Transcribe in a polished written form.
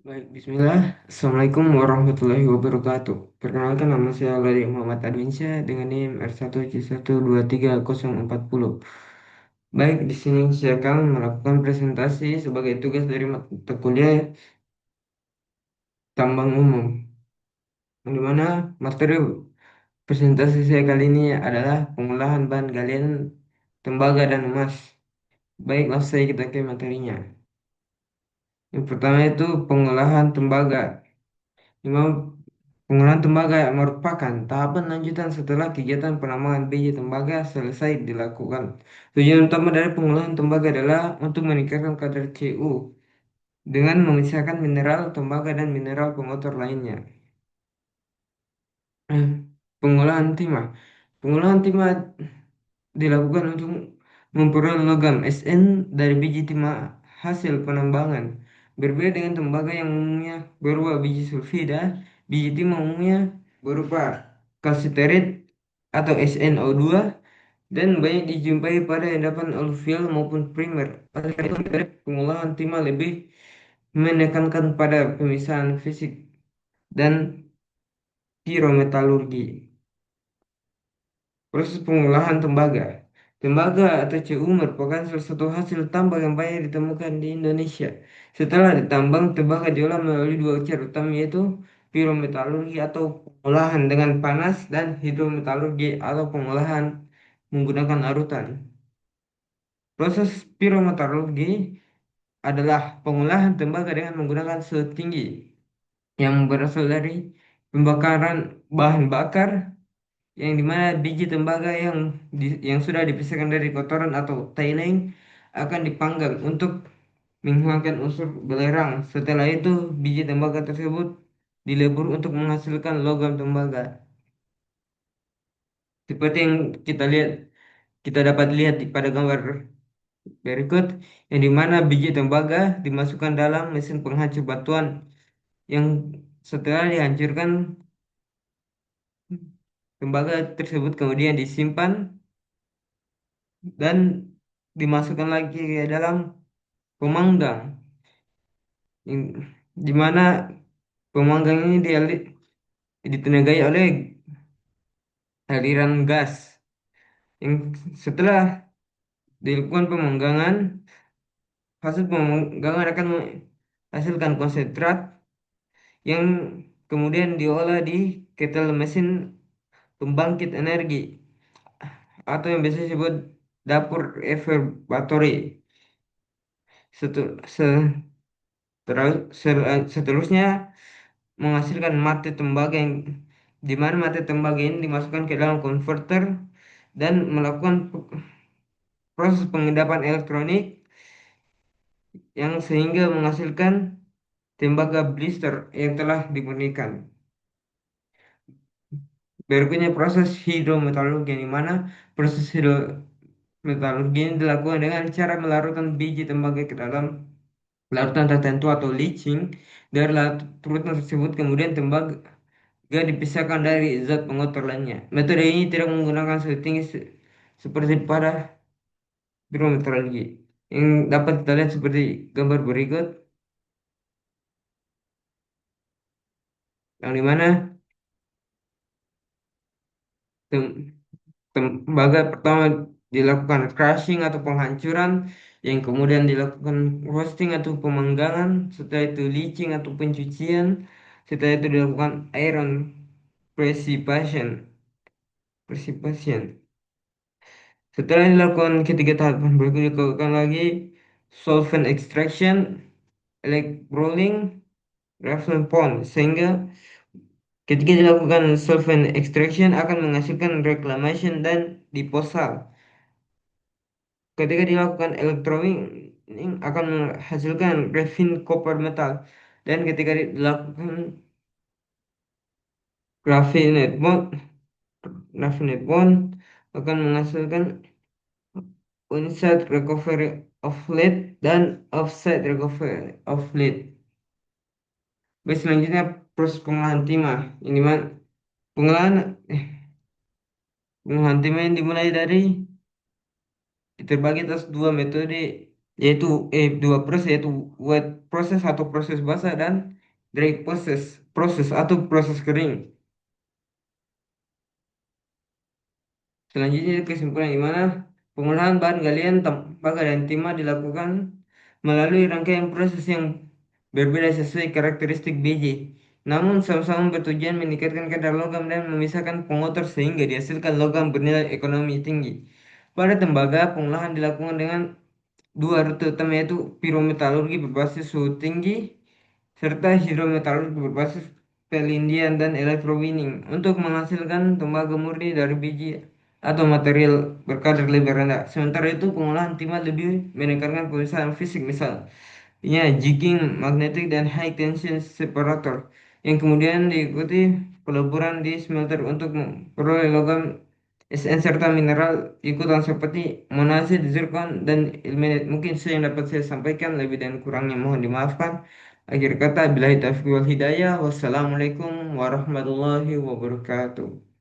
Baik, Bismillah. Assalamualaikum warahmatullahi wabarakatuh. Perkenalkan nama saya Ladi Muhammad Adwinsyah dengan NIM R1C1230040. Baik, di sini saya akan melakukan presentasi sebagai tugas dari mata kuliah tambang umum. Di mana materi presentasi saya kali ini adalah pengolahan bahan galian tembaga dan emas. Baik, langsung saja kita ke materinya. Yang pertama itu pengolahan tembaga. Di mana pengolahan tembaga merupakan tahapan lanjutan setelah kegiatan penambangan biji tembaga selesai dilakukan. Tujuan utama dari pengolahan tembaga adalah untuk meningkatkan kadar Cu dengan memisahkan mineral tembaga dan mineral pengotor lainnya. Eh, Pengolahan timah. Pengolahan timah dilakukan untuk memperoleh logam Sn dari biji timah hasil penambangan. Berbeda dengan tembaga yang umumnya berupa biji sulfida, biji timah umumnya berupa kalsiterit atau SnO2 dan banyak dijumpai pada endapan aluvial maupun primer. Oleh karena itu, pengolahan timah lebih menekankan pada pemisahan fisik dan pirometalurgi. Proses pengolahan tembaga. Tembaga atau CU merupakan salah satu hasil tambang yang banyak ditemukan di Indonesia. Setelah ditambang, tembaga diolah melalui dua cara utama yaitu pirometalurgi atau pengolahan dengan panas dan hidrometalurgi atau pengolahan menggunakan arutan. Proses pirometalurgi adalah pengolahan tembaga dengan menggunakan suhu tinggi yang berasal dari pembakaran bahan bakar yang dimana biji tembaga yang sudah dipisahkan dari kotoran atau tailing akan dipanggang untuk menghilangkan unsur belerang. Setelah itu, biji tembaga tersebut dilebur untuk menghasilkan logam tembaga. Seperti yang kita dapat lihat pada gambar berikut, yang dimana biji tembaga dimasukkan dalam mesin penghancur batuan yang setelah dihancurkan, tembaga tersebut kemudian disimpan dan dimasukkan lagi ke dalam pemanggang di mana pemanggang ini ditenagai oleh aliran gas yang setelah dilakukan pemanggangan, hasil pemanggangan akan menghasilkan konsentrat yang kemudian diolah di ketel mesin pembangkit energi atau yang biasa disebut dapur evaporatori. Setu- se- Seterusnya menghasilkan mate tembaga yang di mana mate tembaga ini dimasukkan ke dalam konverter dan melakukan proses pengendapan elektronik yang sehingga menghasilkan tembaga blister yang telah dimurnikan. Berikutnya proses hidrometalurgi di mana proses hidrometalurgi ini dilakukan dengan cara melarutkan biji tembaga ke dalam larutan tertentu atau leaching. Dari larutan tersebut kemudian tembaga dipisahkan dari zat pengotor lainnya. Metode ini tidak menggunakan suhu tinggi seperti pada hidrometeorologi. Yang dapat kita lihat seperti gambar berikut, yang dimana tem- tembaga pertama dilakukan crushing atau penghancuran, yang kemudian dilakukan roasting atau pemanggangan, setelah itu leaching atau pencucian, setelah itu dilakukan iron precipitation. Precipitation. Setelah dilakukan ketiga tahapan berikutnya dilakukan lagi solvent extraction, rolling, Revlon pond sehingga ketika dilakukan solvent extraction akan menghasilkan reclamation dan disposal. Ketika dilakukan electrowinning akan menghasilkan graphene copper metal dan ketika dilakukan graphene bond, akan menghasilkan onsite recovery of lead dan offsite recovery of lead. Baik, selanjutnya proses pengolahan timah. Ini mana pengolahan pengolahan timah yang dimulai dari terbagi atas dua metode yaitu dua proses yaitu wet proses atau proses basah dan dry proses atau proses kering. Selanjutnya kesimpulan di mana pengolahan bahan galian tembaga dan timah dilakukan melalui rangkaian proses yang berbeda sesuai karakteristik biji. Namun sama-sama bertujuan meningkatkan kadar logam dan memisahkan pengotor sehingga dihasilkan logam bernilai ekonomi tinggi. Pada tembaga, pengolahan dilakukan dengan dua rute utama yaitu pirometalurgi berbasis suhu tinggi serta hidrometalurgi berbasis pelindian dan electrowinning untuk menghasilkan tembaga murni dari biji atau material berkadar lebih rendah. Sementara itu, pengolahan timah lebih menekankan pemisahan fisik misalnya jigging, magnetic, dan high tension separator yang kemudian diikuti peleburan di smelter untuk memperoleh logam SN serta mineral ikutan seperti monazit, zircon, dan ilmenite. Mungkin itu yang dapat saya sampaikan, lebih dan kurangnya mohon dimaafkan. Akhir kata, billahi taufiq wal hidayah. Wassalamualaikum warahmatullahi wabarakatuh.